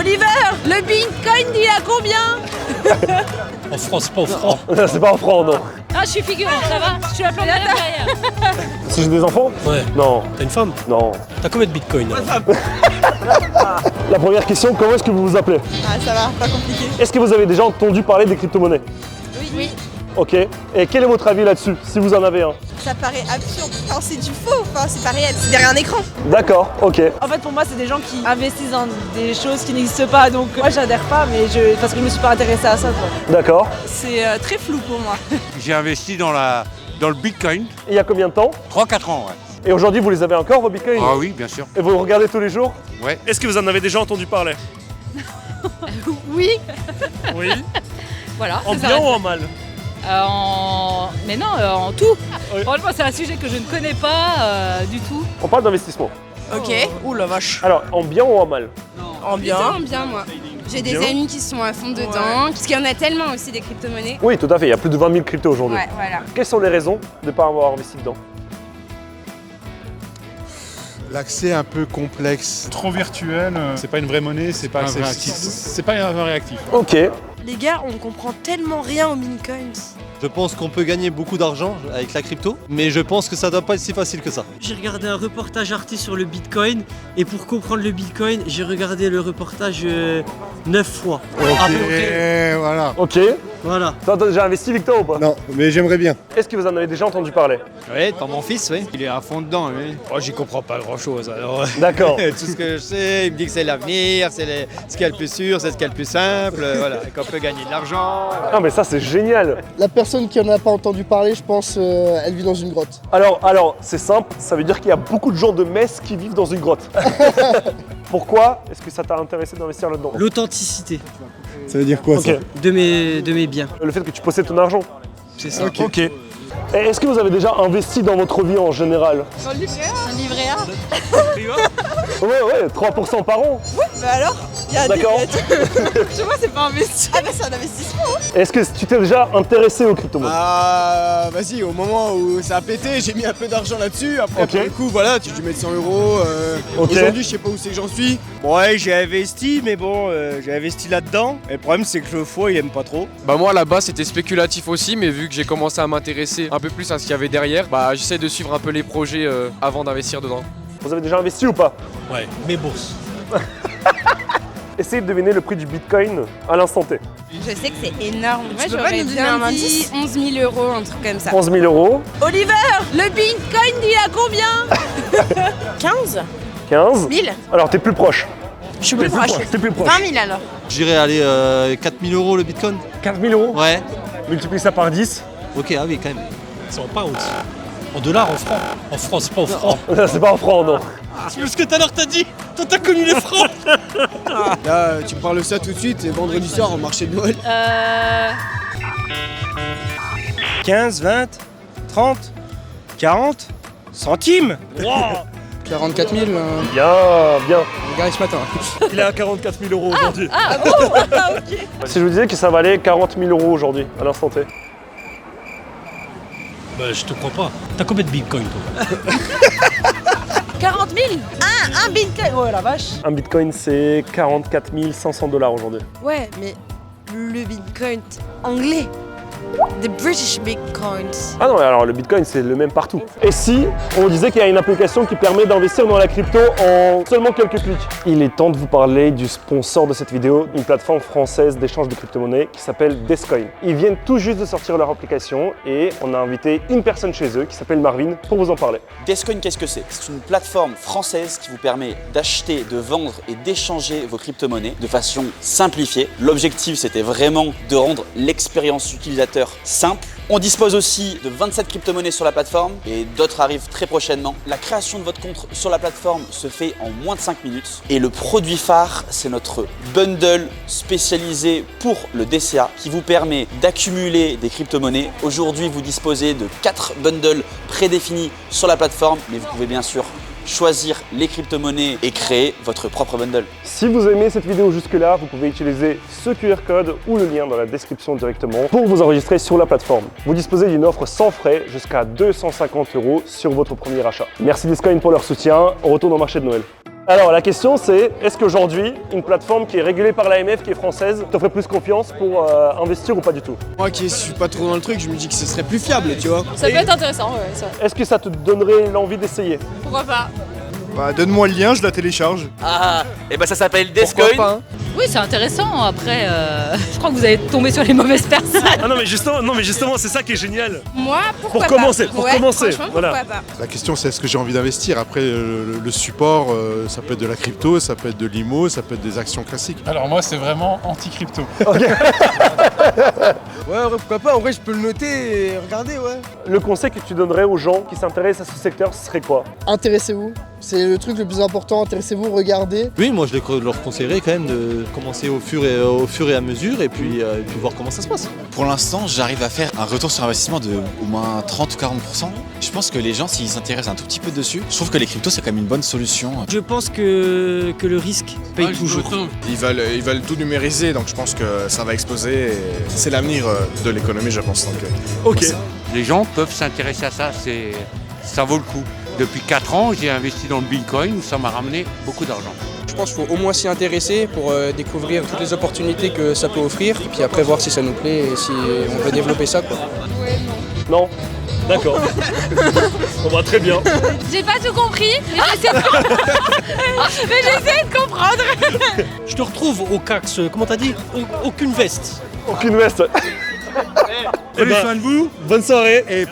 Oliver, le Bitcoin il est à combien? En France, pas en francs. C'est pas en francs, non. Ah, je suis figurant, ça va? Je suis la plante derrière. Si j'ai des enfants? Ouais. Non. T'as une femme? Non. T'as combien de bitcoin? La première question, comment est-ce que vous vous appelez? Ah ça va, pas compliqué. Est-ce que vous avez déjà entendu parler des crypto-monnaies? Oui. Ok. Et quel est votre avis là-dessus, si vous en avez un? Ça paraît absurde. Enfin, c'est du faux, enfin, c'est pas réel, c'est derrière un écran. D'accord, ok. En fait, pour moi, c'est des gens qui investissent dans des choses qui n'existent pas. Donc, moi, j'adhère pas, mais parce que je me suis pas intéressée à ça. D'accord. C'est très flou pour moi. J'ai investi dans le Bitcoin. Et il y a combien de temps? 3-4 ans, ouais. Et aujourd'hui, vous les avez encore, vos bitcoins? Ah oui, bien sûr. Et vous le regardez tous les jours? Ouais. Est-ce que vous en avez déjà entendu parler? Oui. Oui. Voilà. En c'est ça. bien ou en mal? Mais non, en tout. Oui. Franchement, c'est un sujet que je ne connais pas du tout. On parle d'investissement. Ok. Ouh la vache. Alors, en bien ou en mal? En bien. Bien, moi. J'ai des Bien. amis qui sont à fond dedans, parce qu'il y en a tellement aussi des crypto-monnaies. Oui, tout à fait. Il y a plus de 20 000 cryptos aujourd'hui. Ouais, voilà. Quelles sont les raisons de ne pas avoir investi dedans? L'accès un peu complexe. Trop virtuel, c'est pas une vraie monnaie, c'est pas Un vrai c'est pas un vrai actif. Ok. Les gars, on comprend tellement rien aux bitcoins. Je pense qu'on peut gagner beaucoup d'argent avec la crypto, mais je pense que ça doit pas être si facile que ça. J'ai regardé un reportage Arte sur le Bitcoin et pour comprendre le Bitcoin, j'ai regardé le reportage 9 fois. Et voilà. Ok. Voilà. T'as déjà investi, Victor, ou pas? Non, mais j'aimerais bien. Est-ce que vous en avez déjà entendu parler? Oui, par mon fils, oui. Il est à fond dedans, oui. Oh, j'y comprends pas grand chose alors. D'accord. Tout ce que je sais, il me dit que c'est l'avenir, c'est ce qu'il y a le plus sûr, c'est ce qu'il y a le plus simple, voilà, et qu'on peut gagner de l'argent. Ah, mais ça, c'est génial. La personne qui en a pas entendu parler, je pense, elle vit dans une grotte. Alors, c'est simple. Ça veut dire qu'il y a beaucoup de gens de Metz qui vivent dans une grotte. Pourquoi est-ce que ça t'a intéressé d'investir là-dedans? L'authenticité Ça veut dire quoi ça? de mes biens. Le fait que tu possèdes ton argent. C'est ça. Ok. Et est-ce que vous avez déjà investi dans votre vie en général? Un livret A. Ouais, 3% par an. Bah alors, il y a D'accord. Je vois, c'est pas investi. Ah bah c'est un investissement. Est-ce que tu t'es déjà intéressé aux crypto-monnaies? Ah, vas-y, au moment où ça a pété, j'ai mis un peu d'argent là-dessus. Après, Ok. pour le coup, voilà, tu dû mettre 100 euros. Ok. Aujourd'hui, je sais pas où c'est que j'en suis. Ouais, j'ai investi, mais bon, j'ai investi là-dedans. Et le problème, c'est que le faux, il aime pas trop. Bah moi là-bas c'était spéculatif aussi, mais vu que j'ai commencé à m'intéresser un peu plus à ce qu'il y avait derrière, bah j'essaie de suivre un peu les projets avant d'investir dedans. Vous avez déjà investi ou pas? Ouais, mes bourses. Essayez de deviner le prix du Bitcoin à l'instant T. Je sais que c'est énorme. Tu Moi, peux pas j'aurais nous donner bien un dit indice 11 000 euros, un truc comme ça. 11 000 euros. Oliver, le Bitcoin il est à combien? 15 15. 000. Alors, t'es plus proche. Je suis plus proche. T'es plus proche. 20 000 alors. J'irais aller 4 000 euros le bitcoin. 15 000 euros. Ouais. Multiplie ça par 10. Ok, ah oui, quand même. C'est en pounds. En dollars, en francs. En France, pas en francs. C'est pas en francs, non. C'est parce que tout à l'heure t'as dit, toi t'as connu les francs. Là, tu me parles de ça tout de suite, et vendredi soir au marché de Noël. 15, 20, 30, 40 centimes. Wow. 44 000, Bien. regardez ce matin. Il est à 44 000 euros aujourd'hui. Ah bon. Ah ok. Si je vous disais que ça valait 40 000 euros aujourd'hui, à l'instant T. Bah je te crois pas. T'as combien de bitcoin toi? 40 000. Un Bitcoin. Oh la vache. Un Bitcoin, c'est 44 500 $ aujourd'hui. Ouais, mais le Bitcoin anglais. The British Bitcoins. Ah non, alors le Bitcoin, c'est le même partout. Et si on disait qu'il y a une application qui permet d'investir dans la crypto en seulement quelques clics? Il est temps de vous parler du sponsor de cette vidéo, une plateforme française d'échange de crypto-monnaies qui s'appelle Descoin. Ils viennent tout juste de sortir leur application et on a invité une personne chez eux qui s'appelle Marvin pour vous en parler. Descoin, qu'est-ce que c'est? C'est une plateforme française qui vous permet d'acheter, de vendre et d'échanger vos crypto-monnaies de façon simplifiée. L'objectif, c'était vraiment de rendre l'expérience utilisateur simple. On dispose aussi de 27 crypto-monnaies sur la plateforme et d'autres arrivent très prochainement. La création de votre compte sur la plateforme se fait en moins de 5 minutes. Et le produit phare, c'est notre bundle spécialisé pour le DCA qui vous permet d'accumuler des crypto-monnaies. Aujourd'hui, vous disposez de 4 bundles prédéfinis sur la plateforme, mais vous pouvez bien sûr choisir les crypto-monnaies et créer votre propre bundle. Si vous aimez cette vidéo jusque-là, vous pouvez utiliser ce QR code ou le lien dans la description directement pour vous enregistrer sur la plateforme. Vous disposez d'une offre sans frais jusqu'à 250 € sur votre premier achat. Merci Descoin pour leur soutien. On retourne au marché de Noël. Alors la question c'est, est-ce qu'aujourd'hui, une plateforme qui est régulée par l'AMF, qui est française, t'offre plus confiance pour investir ou pas du tout? Moi qui suis pas trop dans le truc, je me dis que ce serait plus fiable, tu vois. Ça peut être intéressant, ouais, ça. Est-ce que ça te donnerait l'envie d'essayer? Pourquoi pas? Bah, donne-moi le lien, je la télécharge. Ah, et ben ça s'appelle Descoin. Oui, c'est intéressant. Après, je crois que vous allez tomber sur les mauvaises personnes. Ah non mais justement, c'est ça qui est génial. Moi, pourquoi Pour commencer, pas. pour Ouais, commencer, franchement, voilà. pourquoi pas. La question c'est est-ce que j'ai envie d'investir? Après le support, ça peut être de la crypto, ça peut être de l'IMO, ça peut être des actions classiques. Alors moi, c'est vraiment anti-crypto. Ouais, pourquoi pas, en vrai je peux le noter et regarder, ouais. Le conseil que tu donnerais aux gens qui s'intéressent à ce secteur, ce serait quoi? Intéressez-vous, c'est le truc le plus important, intéressez-vous, regardez. Oui, moi je leur conseillerais quand même de commencer au fur et à mesure et puis voir comment ça se passe. Pour l'instant, j'arrive à faire un retour sur investissement de au moins 30 ou 40%. Je pense que les gens, s'ils s'intéressent un tout petit peu dessus, je trouve que les cryptos, c'est quand même une bonne solution. Je pense que le risque paye toujours. Ils veulent tout numériser, donc je pense que ça va exploser. C'est l'avenir de l'économie, je pense. Donc, ok. Les gens peuvent s'intéresser à ça, ça vaut le coup. Depuis 4 ans, j'ai investi dans le Bitcoin, ça m'a ramené beaucoup d'argent. Je pense qu'il faut au moins s'y intéresser pour découvrir toutes les opportunités que ça peut offrir, et puis après voir si ça nous plaît et si on veut développer ça, quoi. Non. D'accord. On va très bien. J'ai pas tout compris, mais j'essaie de comprendre. Je te retrouve au CAX, comment t'as dit? Aucune veste. Aucune veste. Prenez soin de vous. Bonne soirée. Et